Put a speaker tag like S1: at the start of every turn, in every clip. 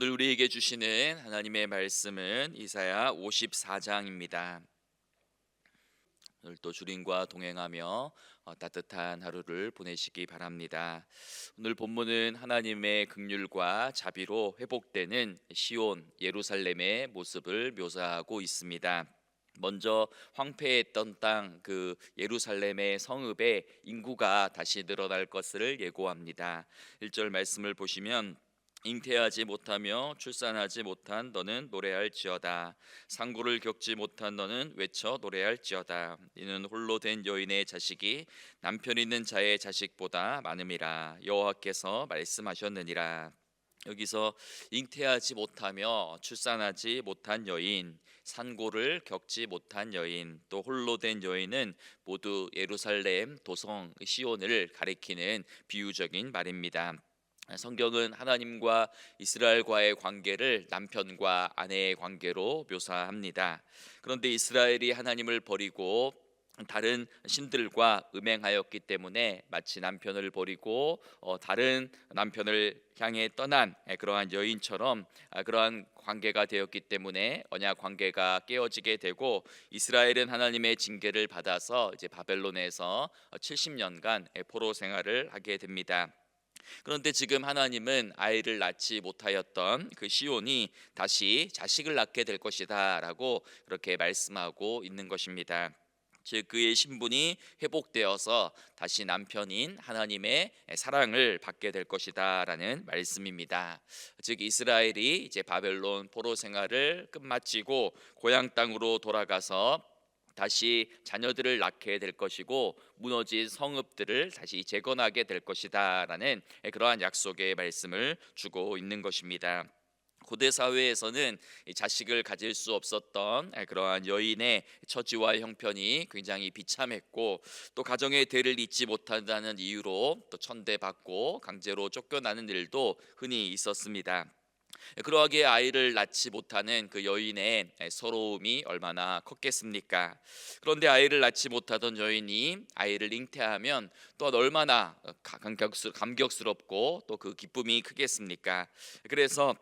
S1: 오늘 우리에게 주시는 하나님의 말씀은 이사야 54장입니다. 오늘 또 주님과 동행하며 따뜻한 하루를 보내시기 바랍니다. 오늘 본문은 하나님의 긍휼과 자비로 회복되는 시온 예루살렘의 모습을 묘사하고 있습니다. 먼저 황폐했던 땅 그 예루살렘의 성읍에 인구가 다시 늘어날 것을 예고합니다. 1절 말씀을 보시면 잉태하지 못하며 출산하지 못한 너는 노래할지어다. 상고를 겪지 못한 너는 외쳐 노래할지어다. 이는 홀로 된 여인의 자식이 남편 있는 자의 자식보다 많음이라 여호와께서 말씀하셨느니라. 여기서 잉태하지 못하며 출산하지 못한 여인, 산고를 겪지 못한 여인, 또 홀로 된 여인은 모두 예루살렘 도성 시온을 가리키는 비유적인 말입니다. 성경은 하나님과 이스라엘과의 관계를 남편과 아내의 관계로 묘사합니다. 그런데 이스라엘이 하나님을 버리고 다른 신들과 음행하였기 때문에 마치 남편을 버리고 다른 남편을 향해 떠난 그러한 여인처럼 그러한 관계가 되었기 때문에 언약 관계가 깨어지게 되고 이스라엘은 하나님의 징계를 받아서 이제 바벨론에서 70년간 포로 생활을 하게 됩니다. 그런데 지금 하나님은 아이를 낳지 못하였던 그 시온이 다시 자식을 낳게 될 것이다 라고 그렇게 말씀하고 있는 것입니다. 즉 그의 신분이 회복되어서 다시 남편인 하나님의 사랑을 받게 될 것이다 라는 말씀입니다. 즉 이스라엘이 이제 바벨론 포로 생활을 끝마치고 고향 땅으로 돌아가서 다시 자녀들을 낳게 될 것이고 무너진 성읍들을 다시 재건하게 될 것이다라는 그러한 약속의 말씀을 주고 있는 것입니다. 고대 사회에서는 자식을 가질 수 없었던 그러한 여인의 처지와 형편이 굉장히 비참했고 또 가정의 대를 잇지 못한다는 이유로 또 천대받고 강제로 쫓겨나는 일도 흔히 있었습니다. 그러하기에 아이를 낳지 못하는 그 여인의 서러움이 얼마나 컸겠습니까? 그런데 아이를 낳지 못하던 여인이 아이를 잉태하면 또한 얼마나 감격스럽고 또 그 기쁨이 크겠습니까? 그래서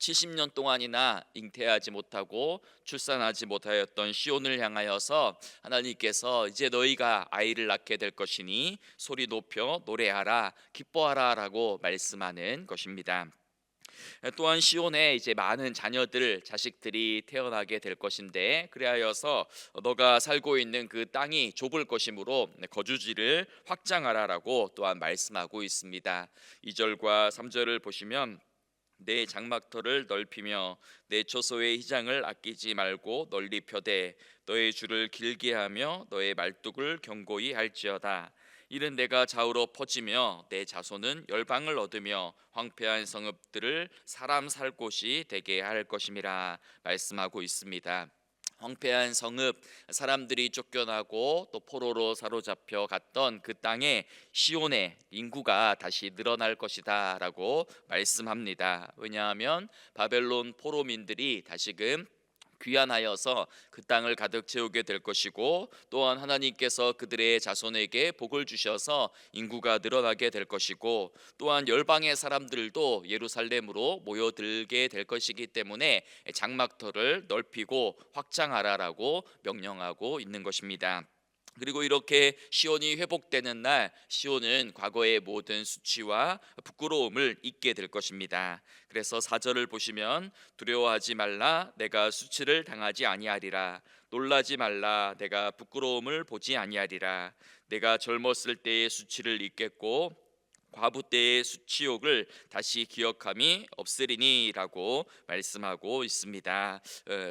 S1: 70년 동안이나 잉태하지 못하고 출산하지 못하였던 시온을 향하여서 하나님께서 이제 너희가 아이를 낳게 될 것이니 소리 높여 노래하라 기뻐하라 라고 말씀하는 것입니다. 또한 시온에 이제 많은 자식들이 태어나게 될 것인데 그리하여서 너가 살고 있는 그 땅이 좁을 것이므로 거주지를 확장하라라고 또한 말씀하고 있습니다. 2절과 3절을 보시면 내 장막터를 넓히며 내 초소의 희장을 아끼지 말고 널리 펴되 너의 줄을 길게 하며 너의 말뚝을 견고히 할지어다. 이는 내가 좌우로 퍼지며 내 자손은 열방을 얻으며 황폐한 성읍들을 사람 살 곳이 되게 할 것임이라 말씀하고 있습니다. 황폐한 성읍, 사람들이 쫓겨나고 또 포로로 사로잡혀 갔던 그 땅에 시온의 인구가 다시 늘어날 것이다 라고 말씀합니다. 왜냐하면 바벨론 포로민들이 다시금 귀환하여서 그 땅을 가득 채우게 될 것이고 또한 하나님께서 그들의 자손에게 복을 주셔서 인구가 늘어나게 될 것이고 또한 열방의 사람들도 예루살렘으로 모여들게 될 것이기 때문에 장막터를 넓히고 확장하라라고 명령하고 있는 것입니다. 그리고 이렇게 시온이 회복되는 날 시온은 과거의 모든 수치와 부끄러움을 잊게 될 것입니다. 그래서 4절을 보시면 두려워하지 말라 내가 수치를 당하지 아니하리라 놀라지 말라 내가 부끄러움을 보지 아니하리라 내가 젊었을 때의 수치를 잊겠고 과부 때의 수치욕을 다시 기억함이 없으리니라고 말씀하고 있습니다.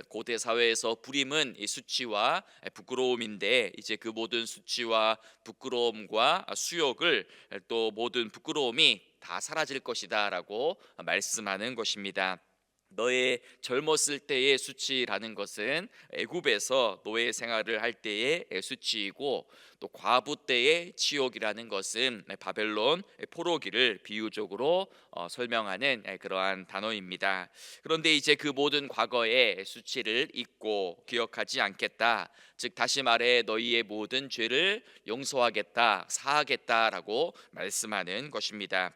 S1: 고대 사회에서 불임은 이 수치와 부끄러움인데 이제 그 모든 수치와 부끄러움과 수욕을 또 모든 부끄러움이 다 사라질 것이다라고 말씀하는 것입니다. 너의 젊었을 때의 수치라는 것은 애굽에서 노예 생활을 할 때의 수치이고 또 과부 때의 치욕이라는 것은 바벨론 포로기를 비유적으로 설명하는 그러한 단어입니다. 그런데 이제 그 모든 과거의 수치를 잊고 기억하지 않겠다. 즉 다시 말해 너희의 모든 죄를 용서하겠다, 사하겠다라고 말씀하는 것입니다.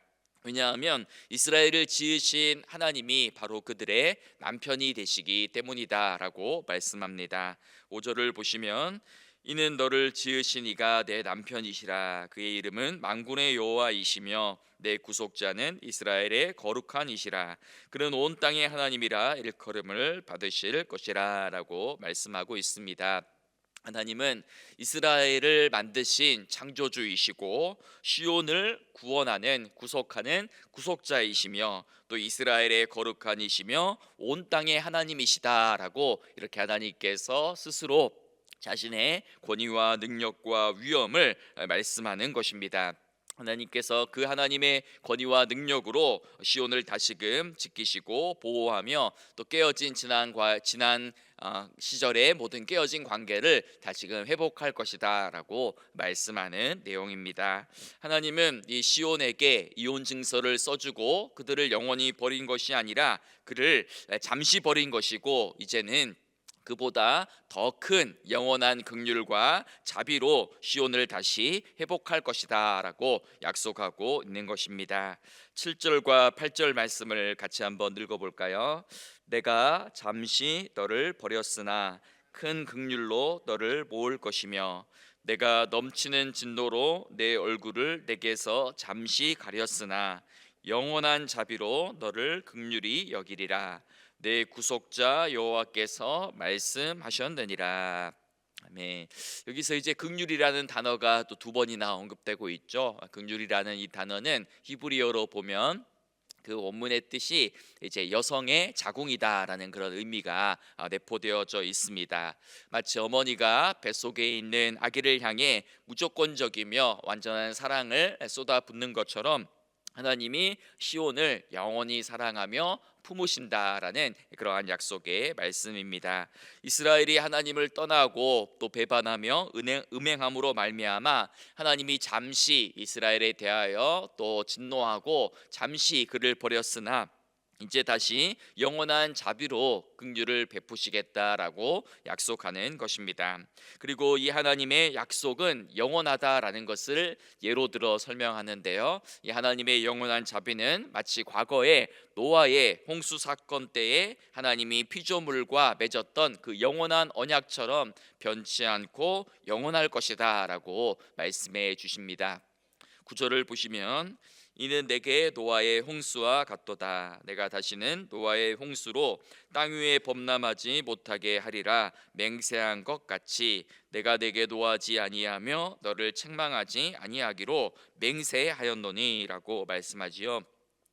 S1: 왜냐하면 이스라엘을 지으신 하나님이 바로 그들의 남편이 되시기 때문이다라고 말씀합니다. 5절을 보시면 이는 너를 지으신 이가 내 남편이시라. 그의 이름은 만군의 여호와이시며 내 구속자는 이스라엘의 거룩한 이시라. 그는 온 땅의 하나님이라 일컬음을 받으실 것이라 라고 말씀하고 있습니다. 하나님은 이스라엘을 만드신 창조주이시고 시온을 구원하는 구속하는 구속자이시며 또 이스라엘의 거룩한 이시며 온 땅의 하나님이시다라고 이렇게 하나님께서 스스로 자신의 권위와 능력과 위엄을 말씀하는 것입니다. 하나님께서 그 하나님의 권위와 능력으로 시온을 다시금 지키시고 보호하며 또 깨어진 지난 시절의 모든 깨어진 관계를 다시금 회복할 것이다라고 말씀하는 내용입니다. 하나님은 이 시온에게 이혼 증서를 써주고 그들을 영원히 버린 것이 아니라 그를 잠시 버린 것이고 이제는 그보다 더 큰 영원한 긍휼과 자비로 시온을 다시 회복할 것이다라고 약속하고 있는 것입니다. 7절과 8절 말씀을 같이 한번 읽어볼까요? 내가 잠시 너를 버렸으나 큰 긍휼로 너를 모을 것이며 내가 넘치는 진노로 내 얼굴을 내게서 잠시 가렸으나 영원한 자비로 너를 긍휼히 여기리라. 내 구속자 여호와께서 말씀하셨느니라. 아멘. 여기서 이제 긍휼이라는 단어가 또 두 번이나 언급되고 있죠. 긍휼이라는 이 단어는 히브리어로 보면 그 원문의 뜻이 이제 여성의 자궁이다라는 그런 의미가 내포되어져 있습니다. 마치 어머니가 뱃속에 있는 아기를 향해 무조건적이며 완전한 사랑을 쏟아붓는 것처럼 하나님이 시온을 영원히 사랑하며 품으신다라는 그러한 약속의 말씀입니다. 이스라엘이 하나님을 떠나고 또 배반하며 음행함으로 말미암아 하나님이 잠시 이스라엘에 대하여 또 진노하고 잠시 그를 버렸으나 이제 다시 영원한 자비로 긍휼을 베푸시겠다라고 약속하는 것입니다. 그리고 이 하나님의 약속은 영원하다라는 것을 예로 들어 설명하는데요. 이 하나님의 영원한 자비는 마치 과거에 노아의 홍수 사건 때에 하나님이 피조물과 맺었던 그 영원한 언약처럼 변치 않고 영원할 것이다라고 말씀해 주십니다. 9절을 보시면 이는 내게 노아의 홍수와 같도다. 내가 다시는 노아의 홍수로 땅 위에 범람하지 못하게 하리라. 맹세한 것 같이 내가 내게 노하지 아니하며 너를 책망하지 아니하기로 맹세하였노니라고 말씀하지요.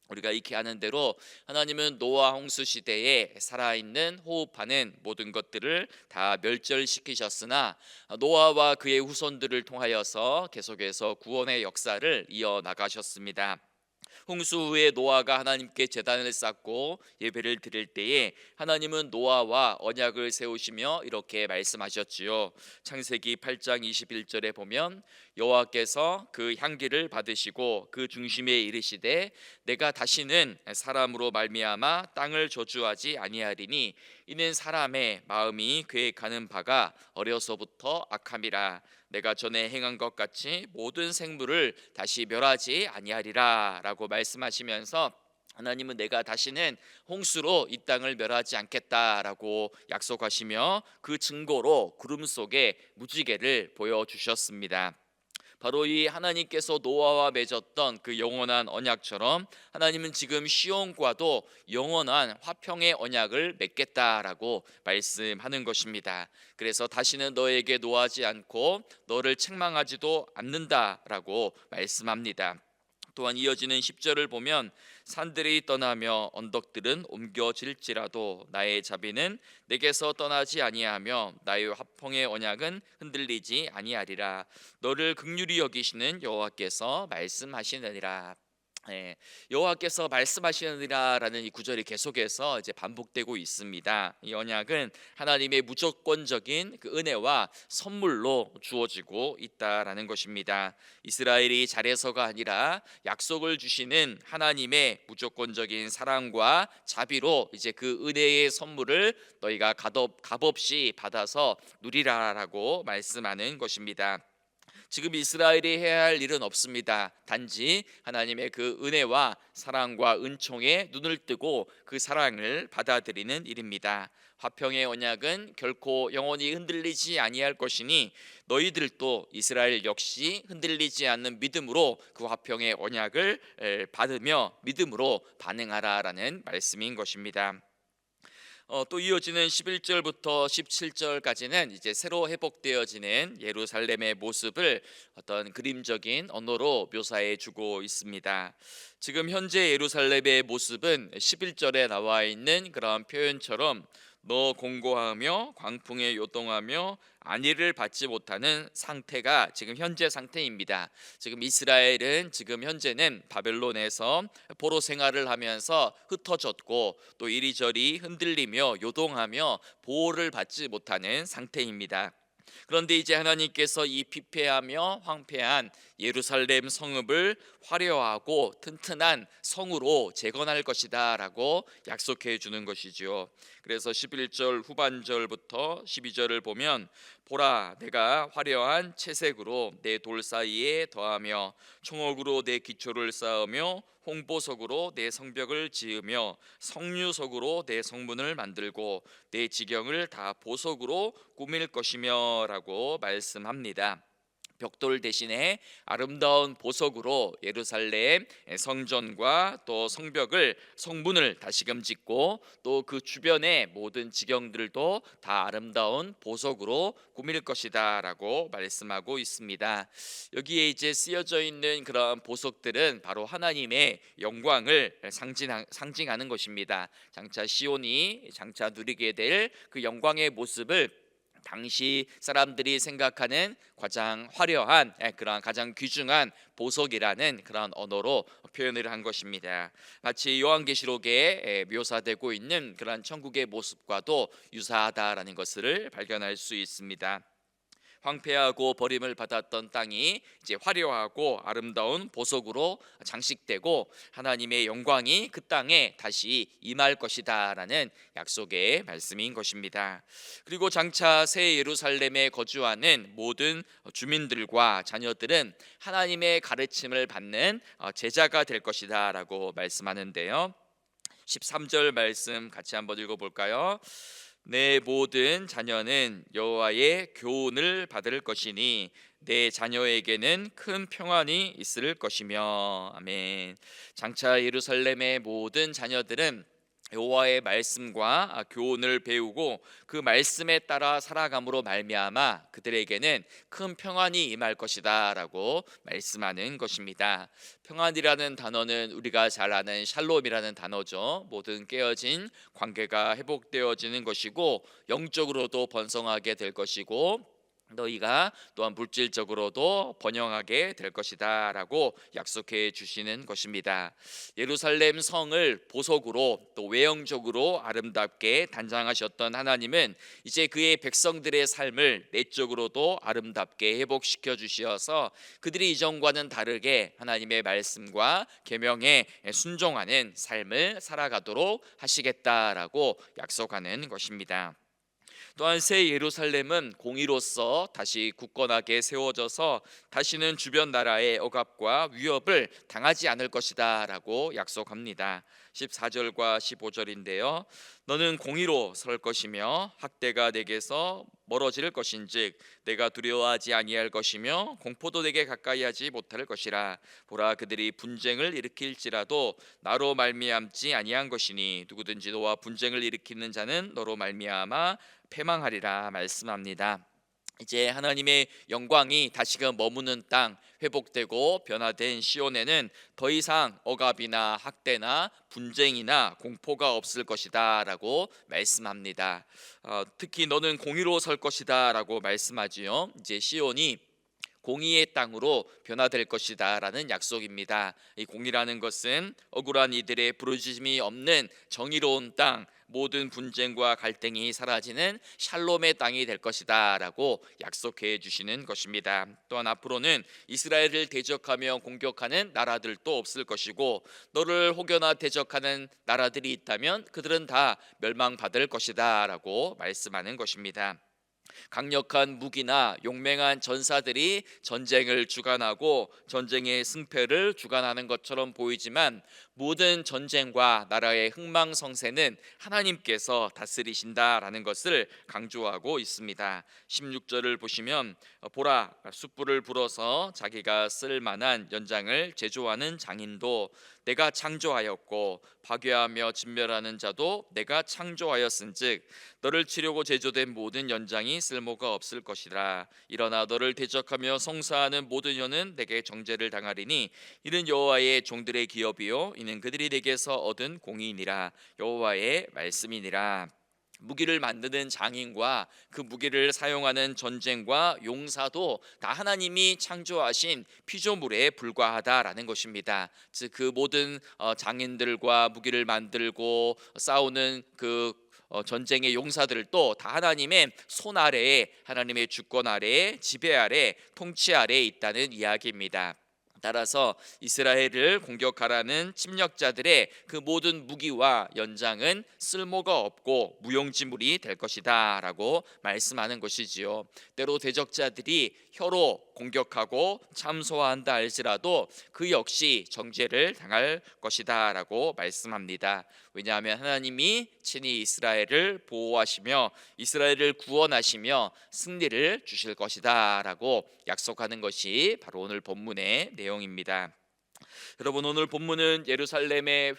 S1: 우리가 익히 아는 대로 하나님은 노아 홍수 시대에 살아있는 호흡하는 모든 것들을 다 멸절시키셨으나 노아와 그의 후손들을 통하여서 계속해서 구원의 역사를 이어나가셨습니다. 홍수 후에 노아가 하나님께 제단을 쌓고 예배를 드릴 때에 하나님은 노아와 언약을 세우시며 이렇게 말씀하셨지요. 창세기 8장 21절에 보면 여호와께서 그 향기를 받으시고 그 중심에 이르시되 내가 다시는 사람으로 말미암아 땅을 저주하지 아니하리니 이는 사람의 마음이 계획하는 바가 어려서부터 악함이라. 내가 전에 행한 것 같이 모든 생물을 다시 멸하지 아니하리라 라고 말씀하시면서 하나님은 내가 다시는 홍수로 이 땅을 멸하지 않겠다라고 약속하시며 그 증거로 구름 속에 무지개를 보여주셨습니다. 바로 이 하나님께서 노아와 맺었던 그 영원한 언약처럼 하나님은 지금 시온과도 영원한 화평의 언약을 맺겠다라고 말씀하는 것입니다. 그래서 다시는 너에게 노하지 않고 너를 책망하지도 않는다라고 말씀합니다. 또한 이어지는 10절을 보면 산들이 떠나며 언덕들은 옮겨질지라도 나의 자비는 내게서 떠나지 아니하며 나의 화평의 언약은 흔들리지 아니하리라. 너를 긍휼히 여기시는 여호와께서 말씀하시느니라. 여호와께서 말씀하시느니라라는 이 구절이 계속해서 이제 반복되고 있습니다. 이 언약은 하나님의 무조건적인 그 은혜와 선물로 주어지고 있다라는 것입니다. 이스라엘이 잘해서가 아니라 약속을 주시는 하나님의 무조건적인 사랑과 자비로 이제 그 은혜의 선물을 너희가 값없이 받아서 누리라라고 말씀하는 것입니다. 지금 이스라엘이 해야 할 일은 없습니다. 단지 하나님의 그 은혜와 사랑과 은총에 눈을 뜨고 그 사랑을 받아들이는 일입니다. 화평의 언약은 결코 영원히 흔들리지 아니할 것이니 너희들도 이스라엘 역시 흔들리지 않는 믿음으로 그 화평의 언약을 받으며 믿음으로 반응하라라는 말씀인 것입니다. 또 이어지는 11절부터 17절까지는 이제 새로 회복되어지는 예루살렘의 모습을 어떤 그림적인 언어로 묘사해 주고 있습니다. 지금 현재 예루살렘의 모습은 11절에 나와 있는 그런 표현처럼 너 공고하며 광풍에 요동하며 안위를 받지 못하는 상태가 지금 현재 상태입니다. 지금 이스라엘은 지금 현재는 바벨론에서 포로 생활을 하면서 흩어졌고 또 이리저리 흔들리며 요동하며 보호를 받지 못하는 상태입니다. 그런데 이제 하나님께서 이 피폐하며 황폐한 예루살렘 성읍을 화려하고 튼튼한 성으로 재건할 것이다 라고 약속해 주는 것이죠. 그래서 11절 후반절부터 12절을 보면 보라 내가 화려한 채색으로 내 돌 사이에 더하며 총옥으로 내 기초를 쌓으며 홍보석으로 내 성벽을 지으며 성류석으로 내 성문을 만들고 내 지경을 다 보석으로 꾸밀 것이며 라고 말씀합니다. 벽돌 대신에 아름다운 보석으로 예루살렘 성전과 또 성문을 다시금 짓고 또 그 주변의 모든 지경들도 다 아름다운 보석으로 꾸밀 것이다 라고 말씀하고 있습니다. 여기에 이제 쓰여져 있는 그런 보석들은 바로 하나님의 영광을 상징하는 것입니다. 장차 시온이 장차 누리게 될 그 영광의 모습을 당시 사람들이 생각하는 가장 화려한 그런 가장 귀중한 보석이라는 그런 언어로 표현을 한 것입니다. 마치 요한계시록에 묘사되고 있는 그런 천국의 모습과도 유사하다라는 것을 발견할 수 있습니다. 황폐하고 버림을 받았던 땅이 이제 화려하고 아름다운 보석으로 장식되고 하나님의 영광이 그 땅에 다시 임할 것이다라는 약속의 말씀인 것입니다. 그리고 장차 새 예루살렘에 거주하는 모든 주민들과 자녀들은 하나님의 가르침을 받는 제자가 될 것이다라고 말씀하는데요. 13절 말씀 같이 한번 읽어볼까요? 내 모든 자녀는 여호와의 교훈을 받을 것이니 내 자녀에게는 큰 평안이 있을 것이며 아멘. 장차 예루살렘의 모든 자녀들은 여호와의 말씀과 교훈을 배우고 그 말씀에 따라 살아감으로 말미암아 그들에게는 큰 평안이 임할 것이다라고 말씀하는 것입니다. 평안이라는 단어는 우리가 잘 아는 샬롬이라는 단어죠. 모든 깨어진 관계가 회복되어지는 것이고 영적으로도 번성하게 될 것이고 너희가 또한 물질적으로도 번영하게 될 것이다 라고 약속해 주시는 것입니다. 예루살렘 성을 보석으로 또 외형적으로 아름답게 단장하셨던 하나님은 이제 그의 백성들의 삶을 내적으로도 아름답게 회복시켜 주셔서 그들이 이전과는 다르게 하나님의 말씀과 계명에 순종하는 삶을 살아가도록 하시겠다라고 약속하는 것입니다. 또한 새 예루살렘은 공의로서 다시 굳건하게 세워져서 다시는 주변 나라의 억압과 위협을 당하지 않을 것이다 라고 약속합니다. 14절과 15절인데요. 너는 공의로 설 것이며 학대가 내게서 멀어질 것인즉 내가 두려워하지 아니할 것이며 공포도 내게 가까이 하지 못할 것이라. 보라 그들이 분쟁을 일으킬지라도 나로 말미암지 아니한 것이니 누구든지 너와 분쟁을 일으키는 자는 너로 말미암아 패망하리라 말씀합니다. 이제 하나님의 영광이 다시금 머무는 땅 회복되고 변화된 시온에는 더 이상 억압이나 학대나 분쟁이나 공포가 없을 것이다 라고 말씀합니다. 특히 너는 공의로 설 것이다 라고 말씀하지요. 이제 시온이 공의의 땅으로 변화될 것이다 라는 약속입니다. 이 공의라는 것은 억울한 이들의 부르짖음이 없는 정의로운 땅, 모든 분쟁과 갈등이 사라지는 샬롬의 땅이 될 것이다 라고 약속해 주시는 것입니다. 또한 앞으로는 이스라엘을 대적하며 공격하는 나라들도 없을 것이고 너를 혹여나 대적하는 나라들이 있다면 그들은 다 멸망받을 것이다 라고 말씀하는 것입니다. 강력한 무기나 용맹한 전사들이 전쟁을 주관하고 전쟁의 승패를 주관하는 것처럼 보이지만 모든 전쟁과 나라의 흥망성쇠는 하나님께서 다스리신다라는 것을 강조하고 있습니다. 16절을 보시면 보라, 숯불을 불어서 자기가 쓸 만한 연장을 제조하는 장인도 내가 창조하였고 파괴하며 진멸하는 자도 내가 창조하였은즉 너를 치려고 제조된 모든 연장이 쓸모가 없을 것이라. 일어나 너를 대적하며 송사하는 모든 혀는 내게 정죄를 당하리니 이는 여호와의 종들의 기업이요 이는 그들이 내게서 얻은 공의니라. 여호와의 말씀이니라. 무기를 만드는 장인과 그 무기를 사용하는 전쟁과 용사도 다 하나님이 창조하신 피조물에 불과하다라는 것입니다. 즉 그 모든 장인들과 무기를 만들고 싸우는 그 전쟁의 용사들도 다 하나님의 손 아래에, 하나님의 주권 아래에, 지배 아래, 통치 아래에 있다는 이야기입니다. 따라서 이스라엘을 공격하라는 침략자들의 그 모든 무기와 연장은 쓸모가 없고 무용지물이 될 것이다 라고 말씀하는 것이지요. 때로 대적자들이 혀로 공격하고 참소한다 할지라도 그 역시 정죄를 당할 것이다 라고 말씀합니다. 왜냐하면 하나님이 친히 이스라엘을 보호하시며 이스라엘을 구원하시며 승리를 주실 것이다 라고 약속하는 것이 바로 오늘 본문의 내용입니다. 여러분, 오늘 본문은 예루살렘의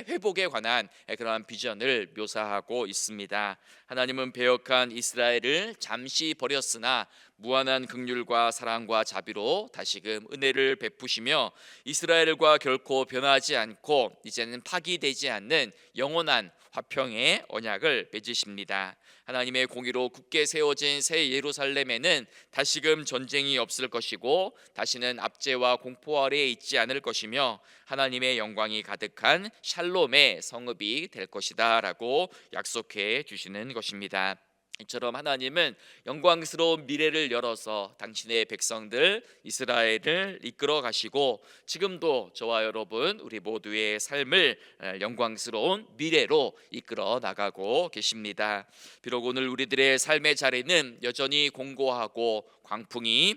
S1: 회복에 관한 그러한 비전을 묘사하고 있습니다. 하나님은 배역한 이스라엘을 잠시 버렸으나 무한한 긍휼과 사랑과 자비로 다시금 은혜를 베푸시며 이스라엘과 결코 변하지 않고 이제는 파기되지 않는 영원한 화평의 언약을 맺으십니다. 하나님의 공의로 굳게 세워진 새 예루살렘에는 다시금 전쟁이 없을 것이고 다시는 압제와 공포 아래에 있지 않을 것이며 하나님의 영광이 가득한 샬롬의 성읍이 될 것이다 라고 약속해 주시는 것입니다. 이처럼 하나님은 영광스러운 미래를 열어서 당신의 백성들 이스라엘을 이끌어 가시고 지금도 저와 여러분 우리 모두의 삶을 영광스러운 미래로 이끌어 나가고 계십니다. 비록 오늘 우리들의 삶의 자리는 여전히 공고하고 광풍이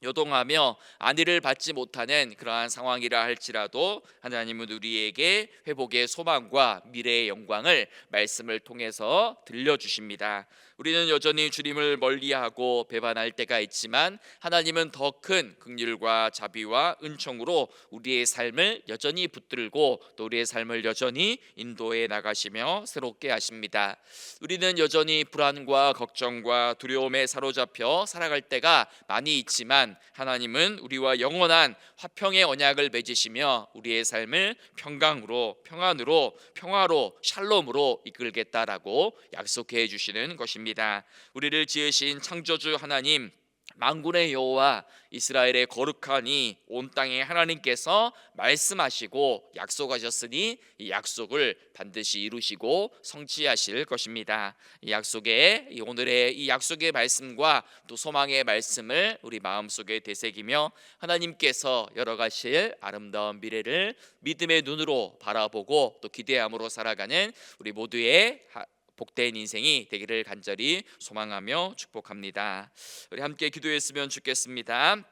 S1: 요동하며 안위를 받지 못하는 그러한 상황이라 할지라도 하나님은 우리에게 회복의 소망과 미래의 영광을 말씀을 통해서 들려주십니다. 우리는 여전히 주님을 멀리하고 배반할 때가 있지만 하나님은 더 큰 긍휼과 자비와 은총으로 우리의 삶을 여전히 붙들고 또 우리의 삶을 여전히 인도해 나가시며 새롭게 하십니다. 우리는 여전히 불안과 걱정과 두려움에 사로잡혀 살아갈 때가 많이 있지만 하나님은 우리와 영원한 화평의 언약을 맺으시며 우리의 삶을 평강으로, 평안으로, 평화로, 샬롬으로 이끌겠다라고 약속해 주시는 것입니다. 우리를 지으신 창조주 하나님, 만군의 여호와, 이스라엘의 거룩하니 온 땅에 하나님께서 말씀하시고 약속하셨으니 이 약속을 반드시 이루시고 성취하실 것입니다. 이 약속의 오늘의 이 약속의 말씀과 또 소망의 말씀을 우리 마음속에 되새기며 하나님께서 열어가실 아름다운 미래를 믿음의 눈으로 바라보고 또 기대함으로 살아가는 우리 모두의 복된 인생이 되기를 간절히 소망하며 축복합니다. 우리 함께 기도했으면 좋겠습니다.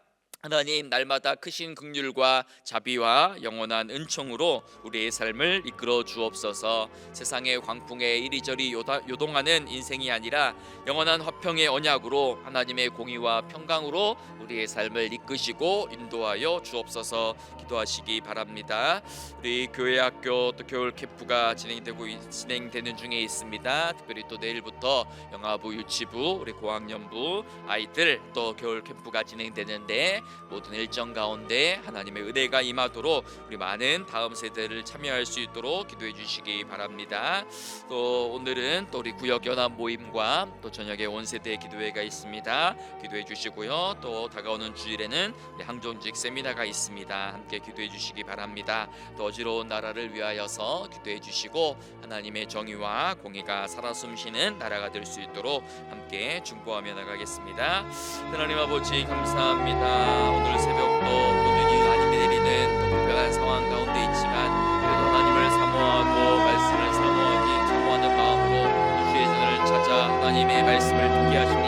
S1: 하나님, 날마다 크신 긍휼과 자비와 영원한 은총으로 우리의 삶을 이끌어 주옵소서. 세상의 광풍에 이리저리 요동하는 인생이 아니라 영원한 화평의 언약으로 하나님의 공의와 평강으로 우리의 삶을 이끄시고 인도하여 주옵소서. 기도하시기 바랍니다. 우리 교회 학교 또 겨울 캠프가 진행되는 중에 있습니다. 특별히 또 내일부터 영아부, 유치부, 우리 고학년부 아이들 또 겨울 캠프가 진행되는데 모든 일정 가운데 하나님의 은혜가 임하도록 우리 많은 다음 세대를 참여할 수 있도록 기도해 주시기 바랍니다. 또 오늘은 또 우리 구역 연합 모임과 또 저녁에 온 세대 기도회가 있습니다. 기도해 주시고요. 또 다가오는 주일에는 우리 항존직 세미나가 있습니다. 함께 기도해 주시기 바랍니다. 또 어지러운 나라를 위하여서 기도해 주시고 하나님의 정의와 공의가 살아 숨쉬는 나라가 될 수 있도록 함께 중보하며 나가겠습니다. 하나님 아버지 감사합니다. 오늘 새벽도 또 눈이 많이 내리는 또 불편한 상황 가운데 있지만 그래도 하나님을 사모하고 말씀을 사모하는 마음으로 주의 전을 찾아 하나님의 말씀을 듣게 하시고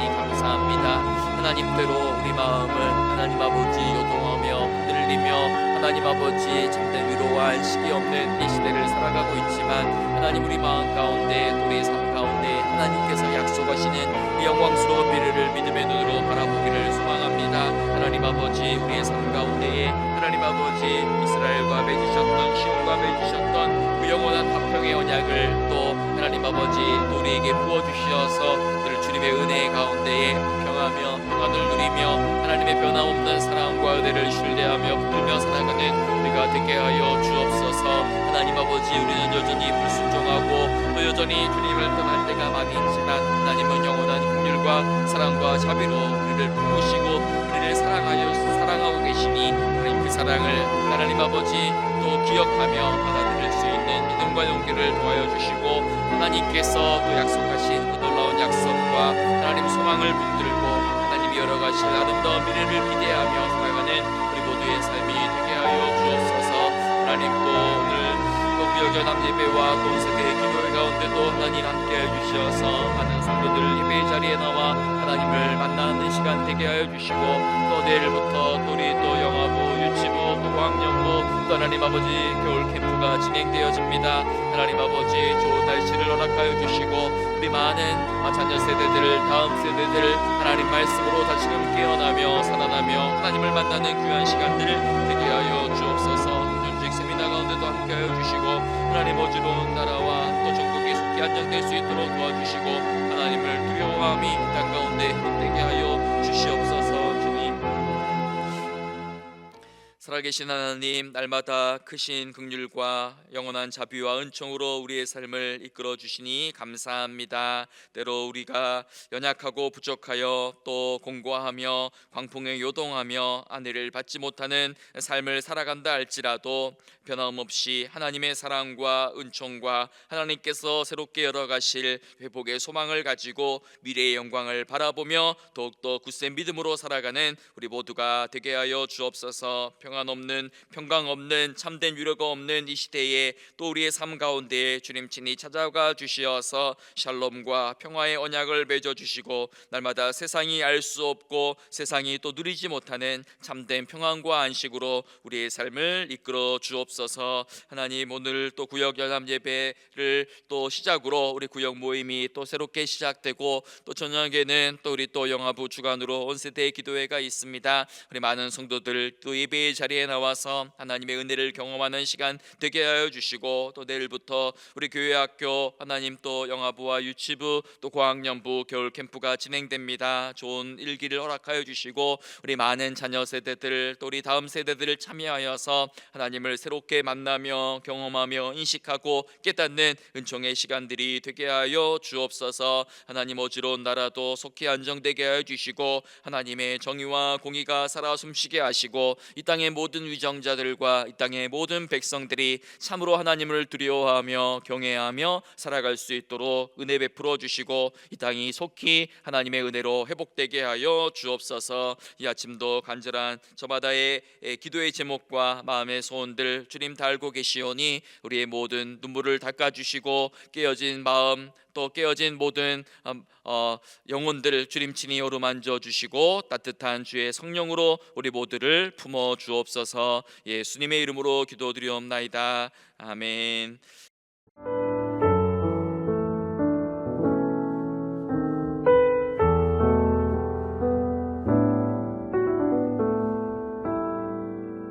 S1: 하나님 아버지 요동하며 흔들리며 하나님 아버지 참된 위로와 안식이 없는 이 시대를 살아가고 있지만 하나님 우리 마음 가운데 우리 삶 가운데 하나님께서 약속하시는 이 영광스러운 미래를 믿음의 눈으로 바라보기를 소망합니다. 하나님 아버지 우리의 삶 가운데에 하나님 아버지 이스라엘과 맺으셨던 시온과 맺으셨던 그 영원한 화평의 언약을 또 하나님 아버지 또 우리에게 부어주시어서 늘 주님의 은혜 가운데에 평하며 평안을 누리며 하나님의 변함없는 사랑과 은혜를 신뢰하며 붙들며 살아가는 우리가 되게 하여 주옵소서. 하나님 아버지 우리는 여전히 불순종하고 또 여전히 주님을 떠날 때가 많이 있지만 하나님은 영원한 긍휼과 사랑과 자비로 우리를 품으시고 우리를 사랑하고 계시니 하나님 그 사랑을 하나님 아버지 또 기억하며 받아들일 수 있는 믿음과 용기를 도와여 주시고 하나님께서 또 약속하신 그 놀라운 약속과 하나님 소망을 붙들고 하나님이 열어가실 아름다운 미래를 기대하며 살아가는 우리 모두의 삶이 되게 하여 주옵소서. 하나님 또 오늘 구역연합 예배와 또 세대의 기도회 가운데도 하나님 함께해 주셔서 많은 성도들 예배 자리에 나와 하나님을 만나는 시간 되게 하여 주시고 또 내일부터 또 우리 또 영화부 유치부 또 광년부 또 하나님 아버지 겨울 캠프가 진행되어집니다. 하나님 아버지 좋은 날씨를 허락하여 주시고 우리 많은 자녀 세대들 다음 세대들 하나님 말씀으로 다시금 깨어나며 살아나며 하나님을 만나는 귀한 시간들 되게 하여 주옵소서. 현직 세미나 가운데도 함께하여 주시고 하나님 어지러운 나라와 또 전국이 속히 안정될 수 있도록 도와주시고 하나님을 두려워함이 땅 가운데 회복되게 하여 주시옵소서. 주님 살아계신 하나님 날마다 크신 긍휼과 영원한 자비와 은총으로 우리의 삶을 이끌어 주시니 감사합니다. 때로 우리가 연약하고 부족하여 또 공고하며 광풍에 요동하며 안위를 받지 못하는 삶을 살아간다 할지라도 변함없이 하나님의 사랑과 은총과 하나님께서 새롭게 열어가실 회복의 소망을 가지고 미래의 영광을 바라보며 더욱더 굳센 믿음으로 살아가는 우리 모두가 되게 하여 주옵소서. 평안 없는 평강 없는 참된 위로가 없는 이 시대에 또 우리의 삶 가운데 주님 친히 찾아가 주시어서 샬롬과 평화의 언약을 맺어 주시고 날마다 세상이 알 수 없고 세상이 또 누리지 못하는 참된 평안과 안식으로 우리의 삶을 이끌어 주옵소서. 하나님 오늘 또 구역 연합 예배를 또 시작으로 우리 구역 모임이 또 새롭게 시작되고 또 저녁에는 또 우리 또 영화부 주관으로 온 세대의 기도회가 있습니다. 우리 많은 성도들 또 예배의 자리에 나와서 하나님의 은혜를 경험하는 시간 되게 하여 주시고 또 내일부터 우리 교회 학교 하나님 또 영화부와 유치부 또 고학년부 겨울 캠프가 진행됩니다. 좋은 일기를 허락하여 주시고 우리 많은 자녀 세대들 또 우리 다음 세대들을 참여하여서 하나님을 새롭게 만나며 경험하며 인식하고 깨닫는 은총의 시간들이 되게 하여 주옵소서. 하나님 어지러운 나라도 속히 안정되게 하여 주시고 하나님의 정의와 공의가 살아 숨쉬게 하시고 이 땅의 모든 위정자들과 이 땅의 모든 백성들이 참으로 하나님을 두려워하며 경외하며 살아갈 수 있도록 은혜 베풀어 주시고 이 땅이 속히 하나님의 은혜로 회복되게 하여 주옵소서. 이 아침도 간절한 저마다의 기도의 제목과 마음의 소원들 주님 다 알고 계시오니 우리의 모든 눈물을 닦아주시고 깨어진 마음 또 깨어진 모든 영혼들을 주님 친히 어루만져 주시고 따뜻한 주의 성령으로 우리 모두를 품어 주옵소서. 예수님의 이름으로 기도드리옵나이다. 아멘.